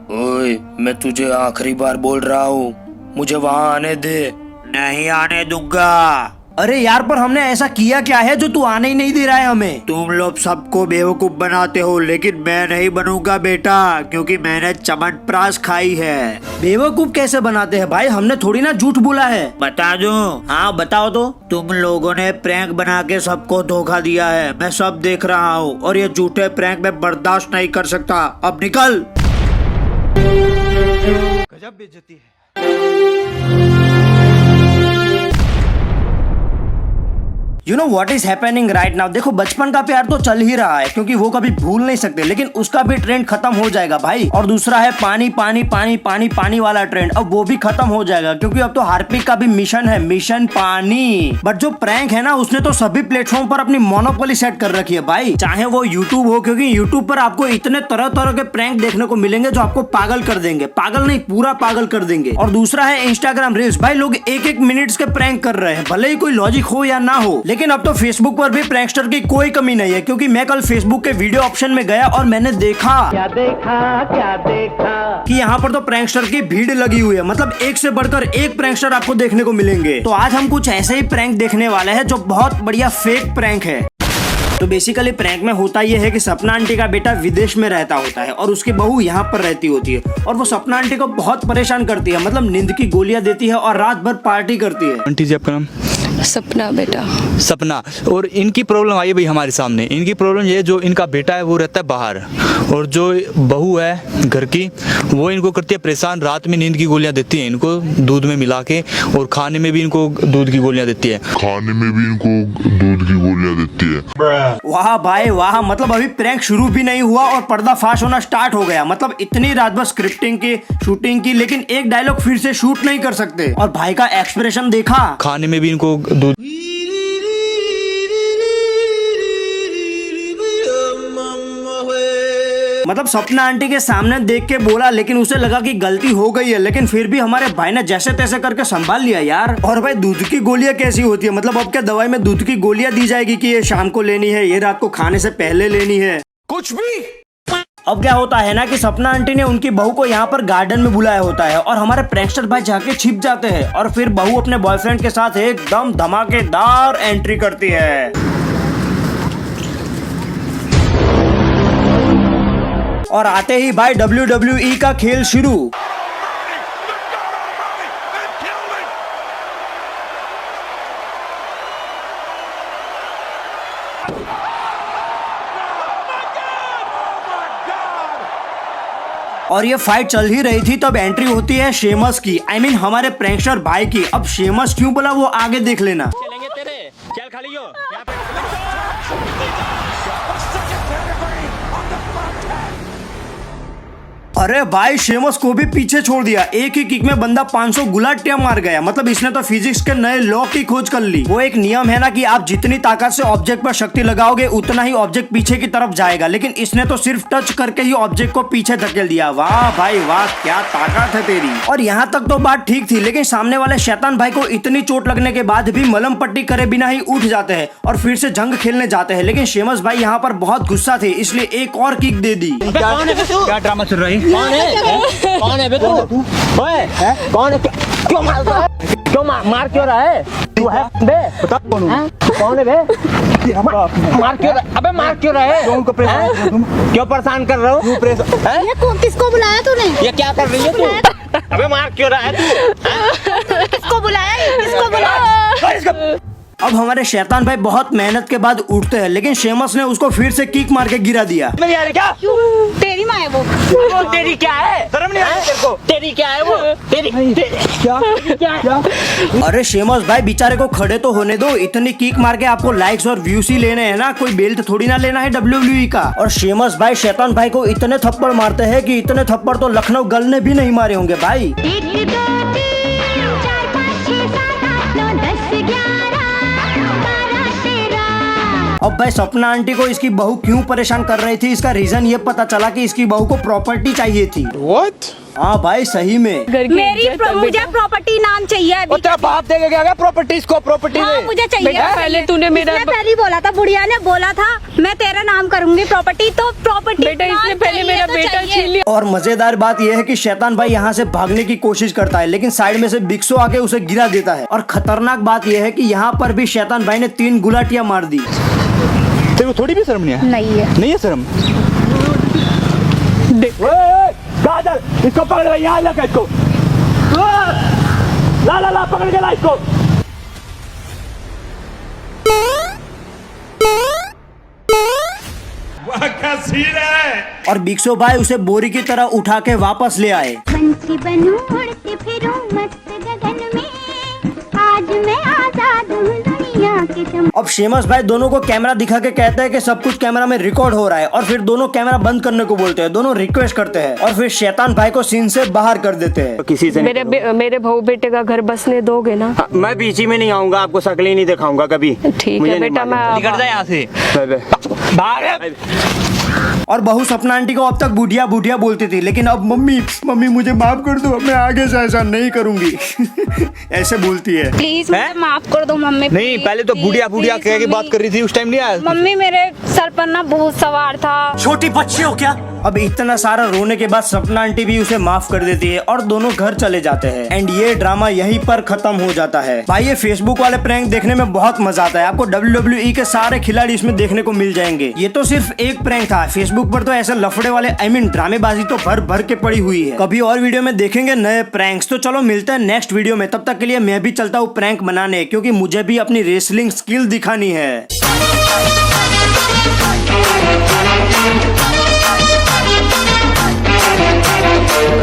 ओए, मैं तुझे आखिरी बार बोल रहा हूँ, मुझे वहाँ आने दे। नहीं आने दूंगा। अरे यार, पर हमने ऐसा किया क्या है जो तू आने ही नहीं दे रहा है हमें? तुम लोग सबको बेवकूफ बनाते हो, लेकिन मैं नहीं बनूंगा बेटा, क्योंकि मैंने च्यवनप्राश खाई है। बेवकूफ कैसे बनाते हैं भाई? हमने थोड़ी ना झूठ बोला है। बता दूं? हाँ बताओ तो। तुम लोगों ने प्रैंक बना के सबको धोखा दिया है, मैं सब देख रहा हूँ, और ये झूठे प्रैंक मैं बर्दाश्त नहीं कर सकता। अब निकल। गजब बेइज्जती है। You know what is happening right now? देखो, बचपन का प्यार तो चल ही रहा है क्योंकि वो कभी भूल नहीं सकते, लेकिन उसका भी ट्रेंड खत्म हो जाएगा भाई। और दूसरा है पानी पानी पानी पानी पानी वाला ट्रेंड, अब वो भी खत्म हो जाएगा क्योंकि अब तो हार्पिक का भी मिशन है, मिशन पानी। बट जो प्रैंक है ना, उसने तो सभी प्लेटफॉर्म पर अपनी मोनोपोली सेट कर रखी है भाई, चाहे वो यूट्यूब हो, क्योंकि यूट्यूब पर आपको इतने तरह तरह के प्रैंक देखने को मिलेंगे जो आपको पागल कर देंगे, पागल नहीं पूरा पागल कर देंगे। और दूसरा है इंस्टाग्राम रील्स, भाई लोग एक एक मिनट्स के प्रैंक कर रहे हैं, भले ही कोई लॉजिक हो या ना हो। लेकिन अब तो फेसबुक पर भी प्रैंकस्टर की कोई कमी नहीं है, क्योंकि मैं कल फेसबुक के वीडियो ऑप्शन में गया और मैंने देखा क्या देखा कि यहाँ पर तो प्रैंकस्टर की भीड़ लगी हुई है, मतलब एक से बढ़कर एक प्रैंकस्टर आपको देखने को मिलेंगे। तो आज हम कुछ ऐसे ही प्रैंक देखने वाले हैं जो बहुत बढ़िया फेक प्रैंक है। तो बेसिकली प्रैंक में होता यह है कि सपना आंटी का बेटा विदेश में रहता होता है और उसकी बहू यहाँ पर रहती होती है, और वो सपना आंटी को बहुत परेशान करती है, मतलब नींद की गोलियां देती है और रात भर पार्टी करती है। आंटी जी, आपका नाम? सपना बेटा। सपना। और इनकी प्रॉब्लम आई है भाई हमारे सामने। इनकी प्रॉब्लम ये है, जो इनका बेटा है वो रहता है बाहर, और जो बहू है घर की वो इनको करती है परेशान। रात में नींद की गोलियां देती है इनको दूध में मिला के, और खाने में भी इनको दूध की गोलियां देती है। वाह भाई वाह, मतलब अभी प्रैंक शुरू भी नहीं हुआ और पर्दाफाश होना स्टार्ट हो गया। मतलब इतनी रात भर स्क्रिप्टिंग की, शूटिंग की, लेकिन एक डायलॉग फिर से शूट नहीं कर सकते। और भाई का एक्सप्रेशन देखा, खाने में भी इनको दूध। मतलब सपना आंटी के सामने देख के बोला, लेकिन उसे लगा कि गलती हो गई है, लेकिन फिर भी हमारे भाई ने जैसे तैसे करके संभाल लिया यार। और भाई दूध की गोलियां कैसी होती है? मतलब अब क्या दवाई में दूध की गोलियां दी जाएगी कि ये शाम को लेनी है, ये रात को खाने से पहले लेनी है, कुछ भी? अब क्या होता है ना कि सपना आंटी ने उनकी बहू को यहाँ पर गार्डन में बुलाया होता है, और हमारे प्रैंकस्टर भाई जाके छिप जाते हैं, और फिर बहू अपने बॉयफ्रेंड के साथ एकदम धमाकेदार एंट्री करती है। और आते ही भाई WWE का खेल शुरू। और ये फाइट चल ही रही थी तब एंट्री होती है शेमस की, I mean हमारे प्रैंकस्टर भाई की। अब शेमस क्यों बोला वो आगे देख लेना। चलेंगे तेरे, चल खाली हो। अरे भाई, शेमस को भी पीछे छोड़ दिया, एक ही किक में बंदा 500 गुलाटियां मार गया। मतलब इसने तो फिजिक्स के नए लॉ की खोज कर ली। वो एक नियम है ना कि आप जितनी ताकत से ऑब्जेक्ट पर शक्ति लगाओगे उतना ही ऑब्जेक्ट पीछे की तरफ जाएगा, लेकिन इसने तो सिर्फ टच करके ही ऑब्जेक्ट को पीछे धकेल दिया। वाह भाई वाह, क्या ताकत है तेरी। और यहाँ तक तो बात ठीक थी, लेकिन सामने वाले शैतान भाई को इतनी चोट लगने के बाद भी मलम पट्टी करे बिना ही उठ जाते हैं और फिर से जंग खेलने जाते हैं। लेकिन शेमस भाई यहाँ पर बहुत गुस्सा थे, इसलिए एक और किक दे दी। क्या ड्रामा चल रहा है? कौन है बे तू? ओए, कौन है? क्यों मार रहा है? क्यों मार क्यों रहा है? तू है बे? बता कौन है बे? मार क्यों? अबे मार क्यों रहा है? क्यों परेशान कर रहे हो? ये किसको बुलाया तूने? ये क्या कर रही है तू? अबे मार क्यों रहा है तू? किसको बुलाया? किसको बुलाया? अब हमारे शैतान भाई बहुत मेहनत के बाद उठते हैं, लेकिन शेमस ने उसको फिर से किक मार के गिरा दिया। मेरी यार क्या? तेरी माँ है वो। तेरी क्या है? शर्म नहीं आई तेरे को? तेरी क्या है वो? तेरी क्या? अरे शेमस भाई, बेचारे को खड़े तो होने दो। इतनी किक मार के आपको लाइक्स और व्यूज ही लेने हैं ना, कोई बेल्ट थोड़ी ना लेना है WWE का। और शेमस भाई शैतान भाई को इतने थप्पड़ मारते हैं कि इतने थप्पड़ तो लखनऊ गर्ल ने भी नहीं मारे होंगे भाई। अब भाई सपना आंटी को इसकी बहू क्यों परेशान कर रही थी, इसका रीजन ये पता चला कि इसकी बहू को प्रॉपर्टी चाहिए थी। What? हाँ भाई सही में। मुझे प्रॉपर्टी नाम चाहिए अभी। तेरा बाप देगा क्या प्रॉपर्टी इसको प्रॉपर्टी हाँ, मुझे चाहिए। बेटा पहले तूने मेरा इसने पहले ही बोला था, बुढ़िया ने बोला था मैं तेरा नाम करूंगी प्रॉपर्टी, तो प्रॉपर्टी बेटा इसने पहले मेरा बेटा छीन लिया। और मजेदार बात यह है कि शैतान भाई यहाँ से भागने की कोशिश करता है, लेकिन साइड में से बिक्सो आके उसे गिरा देता है। और खतरनाक बात यह है कि यहाँ पर भी शैतान भाई ने 3 गुलाटियां मार दी। तेरे को थोड़ी भी शर्म नहीं है? नहीं है शर्म? इसको पकड़ यहाँ लगा इसको, ला पकड़ के ला इसको। और बिक्सो भाई उसे बोरी की तरह उठा के वापस ले आए। पंछी बनूं उड़ती फिरूं मस्त गगन में, आज मैं आजाद हूँ दुनिया के चमन। अब शेमस भाई दोनों को कैमरा दिखा के कहते हैं कि सब कुछ कैमरा में रिकॉर्ड हो रहा है, और फिर दोनों कैमरा बंद करने को बोलते हैं। दोनों रिक्वेस्ट करते हैं और फिर शैतान भाई को सीन से बाहर कर देते हैं। किसी से मेरे बहू बेटे का घर बसने दोगे ना? मैं बीच में नहीं आऊंगा, आपको शक्ल ही नहीं दिखाऊंगा कभी। ठीक है बेटा, मैं निकल जाए यहाँ से। और बहू सपना आंटी को अब तक बुढ़िया बुढ़िया बोलती थी, लेकिन अब मम्मी मुझे माफ कर दो, मैं आगे से ऐसा नहीं करूंगी ऐसे बोलती है। प्लीज मुझे माफ कर दो मम्मी। नहीं, पहले तो बुढ़िया बुढ़िया कह के बात कर रही थी, उस टाइम नहीं आया। मम्मी मेरे सर पर ना भूत सवार था। छोटी बच्ची हो क्या? अब इतना सारा रोने के बाद सपना आंटी भी उसे माफ कर देती है और दोनों घर चले जाते हैं। एंड ये ड्रामा यहीं पर खत्म हो जाता है। भाई ये फेसबुक वाले प्रैंक देखने में बहुत मजा आता है। आपको WWE के सारे खिलाड़ी इसमें देखने को मिल जाएंगे। ये तो सिर्फ एक प्रैंक था, फेसबुक पर तो ऐसे लफड़े वाले ड्रामेबाजी तो भर भर के पड़ी हुई है। कभी और वीडियो में देखेंगे नए प्रैंक्स। तो चलो मिलते हैं नेक्स्ट वीडियो में, तब तक के लिए मैं भी चलता हूँ प्रैंक बनाने, क्योंकि मुझे भी अपनी रेसलिंग स्किल दिखानी है।